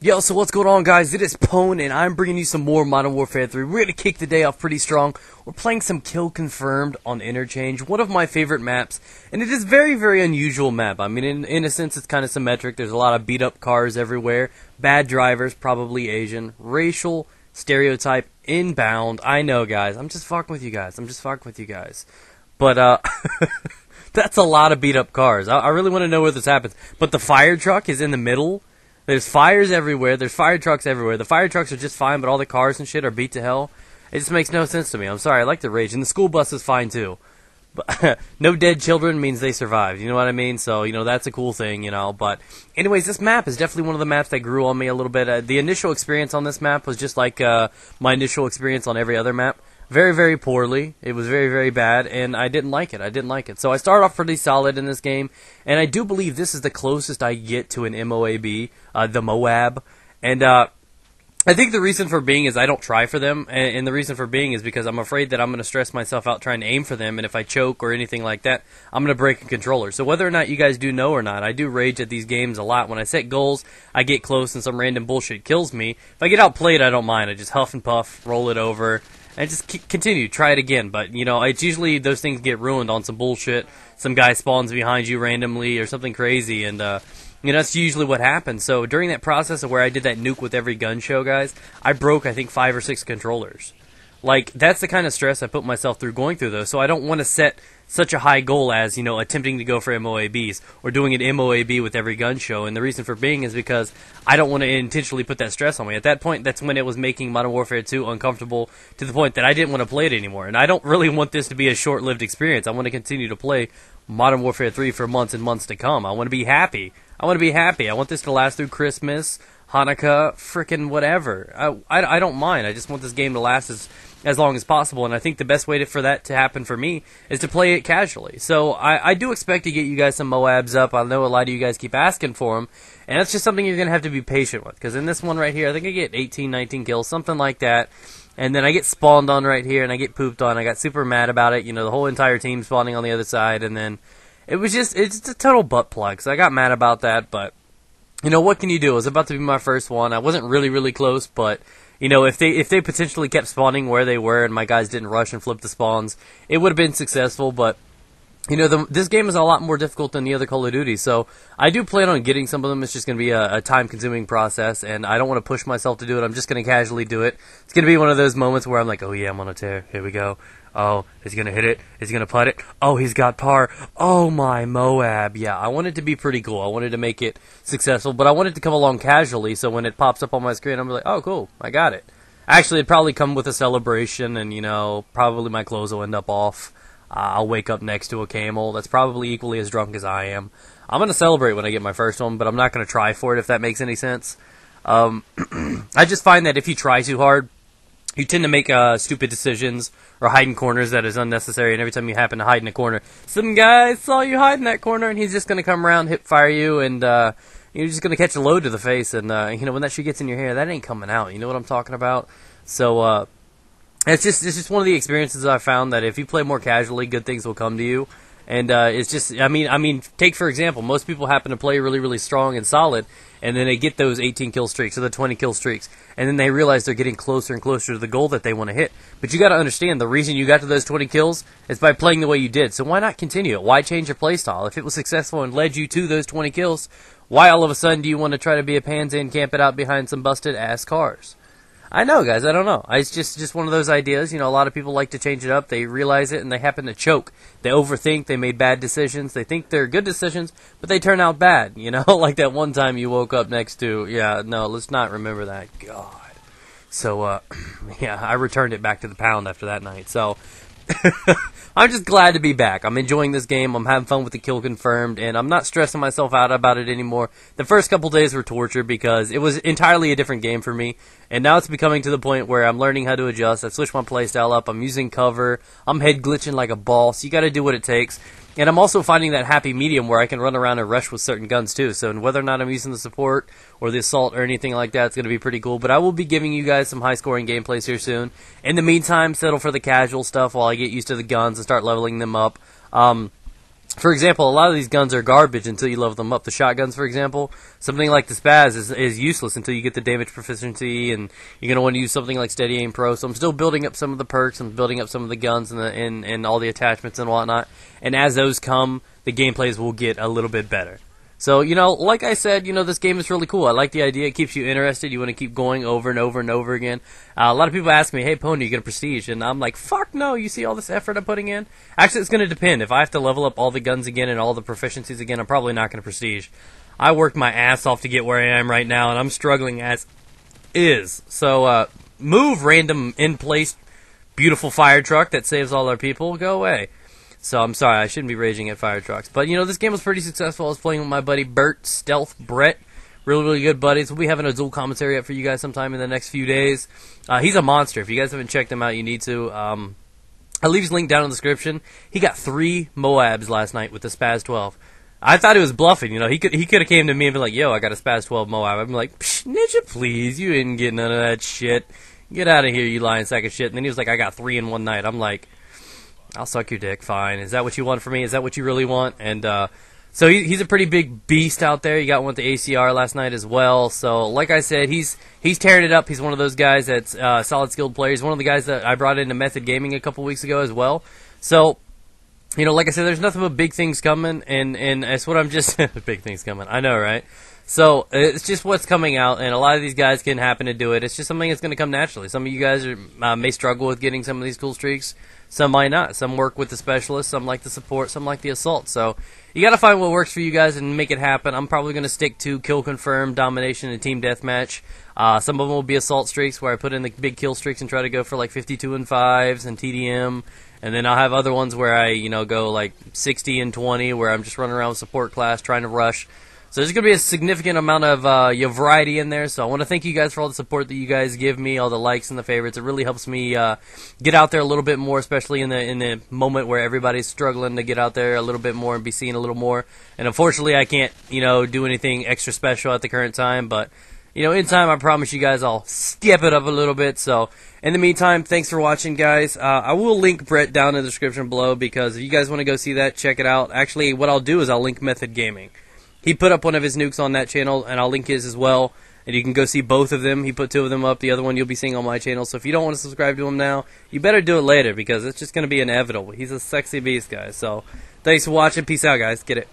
Yo, so what's going on, guys? It is Pone, and I'm bringing you some more Modern Warfare 3. We're gonna kick the day off pretty strong. We're playing some Kill Confirmed on Interchange, one of my favorite maps, and it is very, very unusual map. I mean, in a sense, it's kind of symmetric. There's a lot of beat-up cars everywhere, bad drivers, probably Asian, racial stereotype, inbound. I know, guys. I'm just fucking with you guys. But, that's a lot of beat-up cars. I really want to know where this happens. But the fire truck is in the middle. There's fires everywhere. There's fire trucks everywhere. The fire trucks are just fine, but all the cars and shit are beat to hell. It just makes no sense to me. I'm sorry. I like to rage. And the school bus is fine, too. But no dead children means they survived. You know what I mean? So, that's a cool thing, But anyways, this map is definitely one of the maps that grew on me a little bit. The initial experience on this map was just like my initial experience on every other map. Very, very poorly. It was very, very bad, and I didn't like it. So I started off pretty solid in this game, and I do believe this is the closest I get to an MOAB, the MOAB. And I think the reason for being is I don't try for them, and the reason for being is because I'm afraid that I'm going to stress myself out trying to aim for them, and if I choke or anything like that, I'm going to break a controller. So whether or not you guys do know or not, I do rage at these games a lot. When I set goals, I get close and some random bullshit kills me. If I get outplayed, I don't mind. I just huff and puff, roll it over, and just continue, try it again. But, it's usually those things get ruined on some bullshit. Some guy spawns behind you randomly or something crazy, and, that's usually what happens. So during that process of where I did that nuke with every gun show, guys, I broke, I think, 5 or 6 controllers. Like, that's the kind of stress I put myself through going through those. So I don't want to set such a high goal as, attempting to go for MOABs or doing an MOAB with every gun show. And the reason for being is because I don't want to intentionally put that stress on me. At that point, that's when it was making Modern Warfare 2 uncomfortable to the point that I didn't want to play it anymore. And I don't really want this to be a short-lived experience. I want to continue to play Modern Warfare 3 for months and months to come. I want to be happy. I want this to last through Christmas, Hanukkah, frickin' whatever. I don't mind. I just want this game to last as long as possible, and I think the best way for that to happen for me is to play it casually. So I do expect to get you guys some MOABs up. I know a lot of you guys keep asking for them, and that's just something you're going to have to be patient with, because in this one right here, I think I get 18, 19 kills, something like that, and then I get spawned on right here, and I get pooped on. I got super mad about it, the whole entire team spawning on the other side, and then it's just a total butt plug, so I got mad about that, but what can you do? It was about to be my first one. I wasn't really, really close, but if they potentially kept spawning where they were and my guys didn't rush and flip the spawns, it would have been successful. But this game is a lot more difficult than the other Call of Duty, so I do plan on getting some of them. It's just going to be a time-consuming process, and I don't want to push myself to do it. I'm just going to casually do it. It's going to be one of those moments where I'm like, oh yeah, I'm on a tear. Here we go. Oh, is he going to hit it? Is he going to putt it? Oh, he's got par. Oh, my MOAB. Yeah, I want it to be pretty cool. I wanted to make it successful, but I want it to come along casually, so when it pops up on my screen, I'm like, oh, cool, I got it. Actually, it'd probably come with a celebration, and, probably my clothes will end up off. I'll wake up next to a camel that's probably equally as drunk as I am. I'm going to celebrate when I get my first one, but I'm not going to try for it, if that makes any sense. I just find that if you try too hard, you tend to make stupid decisions or hide in corners that is unnecessary, and every time you happen to hide in a corner, some guy saw you hide in that corner, and he's just going to come around, hip fire you, and you're just going to catch a load to the face, and when that shit gets in your hair, that ain't coming out. You know what I'm talking about? So it's just one of the experiences I found that if you play more casually, good things will come to you. And it's just, I mean, take for example, most people happen to play really, really strong and solid, and then they get those 18 kill streaks or the 20 kill streaks, and then they realize they're getting closer and closer to the goal that they want to hit. But you got to understand, the reason you got to those 20 kills is by playing the way you did. So why not continue it? Why change your playstyle? If it was successful and led you to those 20 kills, why all of a sudden do you want to try to be a pansy and camp it out behind some busted ass cars? I know, guys, I don't know. It's just one of those ideas. A lot of people like to change it up. They realize it, and they happen to choke. They overthink. They made bad decisions. They think they're good decisions, but they turn out bad. Like that one time you woke up next to, yeah, no, let's not remember that. God. So, yeah, I returned it back to the pound after that night. So, I'm just glad to be back. I'm enjoying this game. I'm having fun with the kill confirmed, and I'm not stressing myself out about it anymore. The first couple days were torture because it was entirely a different game for me, and now it's becoming to the point where I'm learning how to adjust. I've switched my playstyle up. I'm using cover. I'm head glitching like a boss. You got to do what it takes. And I'm also finding that happy medium where I can run around and rush with certain guns too. So whether or not I'm using the support or the assault or anything like that, it's going to be pretty cool. But I will be giving you guys some high-scoring gameplays here soon. In the meantime, settle for the casual stuff while I get used to the guns and start leveling them up. For example, a lot of these guns are garbage until you level them up. The shotguns, for example, something like the Spaz is useless until you get the damage proficiency, and you're going to want to use something like Steady Aim Pro. So I'm still building up some of the perks, I'm building up some of the guns and all the attachments and whatnot. And as those come, the gameplays will get a little bit better. So, like I said, this game is really cool. I like the idea. It keeps you interested. You want to keep going over and over and over again. A lot of people ask me, hey, Pony, you get a prestige? And I'm like, fuck no, you see all this effort I'm putting in? Actually, it's going to depend. If I have to level up all the guns again and all the proficiencies again, I'm probably not going to prestige. I worked my ass off to get where I am right now, and I'm struggling as is. So, move, random in-place beautiful fire truck that saves all our people. Go away. So I'm sorry, I shouldn't be raging at fire trucks. But, this game was pretty successful. I was playing with my buddy Bert, Stealth, Brett. Really, really good buddies. We'll be having a dual commentary up for you guys sometime in the next few days. He's a monster. If you guys haven't checked him out, you need to. I'll leave his link down in the description. He got 3 MOABs last night with the Spaz 12. I thought he was bluffing. He could have came to me and been like, yo, I got a Spaz 12 MOAB. I'm like, psh, Ninja, please. You didn't get none of that shit. Get out of here, you lying sack of shit. And then he was like, I got 3 in one night. I'm like, I'll suck your dick, fine. Is that what you want from me? Is that what you really want? And so he's a pretty big beast out there. He got one with the ACR last night as well. So like I said, he's tearing it up. He's one of those guys that's solid skilled player. He's one of the guys that I brought into Method Gaming a couple weeks ago as well. So, like I said, there's nothing but big things coming, and that's what I'm just... big things coming. I know, right? So, it's just what's coming out, and a lot of these guys can happen to do it. It's just something that's going to come naturally. Some of you guys may struggle with getting some of these cool streaks. Some might not. Some work with the specialists. Some like the support. Some like the assault. So, you got to find what works for you guys and make it happen. I'm probably going to stick to kill confirm, domination, and team deathmatch. Some of them will be assault streaks where I put in the big kill streaks and try to go for like 52 and 5s and TDM. And then I'll have other ones where I, go like 60 and 20 where I'm just running around with support class trying to rush. So there's going to be a significant amount of variety in there. So I want to thank you guys for all the support that you guys give me, all the likes and the favorites. It really helps me get out there a little bit more, especially in the moment where everybody's struggling to get out there a little bit more and be seen a little more. And unfortunately, I can't, do anything extra special at the current time. But, in time, I promise you guys I'll step it up a little bit. So in the meantime, thanks for watching, guys. I will link Brett down in the description below because if you guys want to go see that, check it out. Actually, what I'll do is I'll link Method Gaming. He put up one of his nukes on that channel, and I'll link his as well. And you can go see both of them. He put 2 of them up. The other one you'll be seeing on my channel. So if you don't want to subscribe to him now, you better do it later because it's just going to be inevitable. He's a sexy beast, guys. So thanks for watching. Peace out, guys. Get it.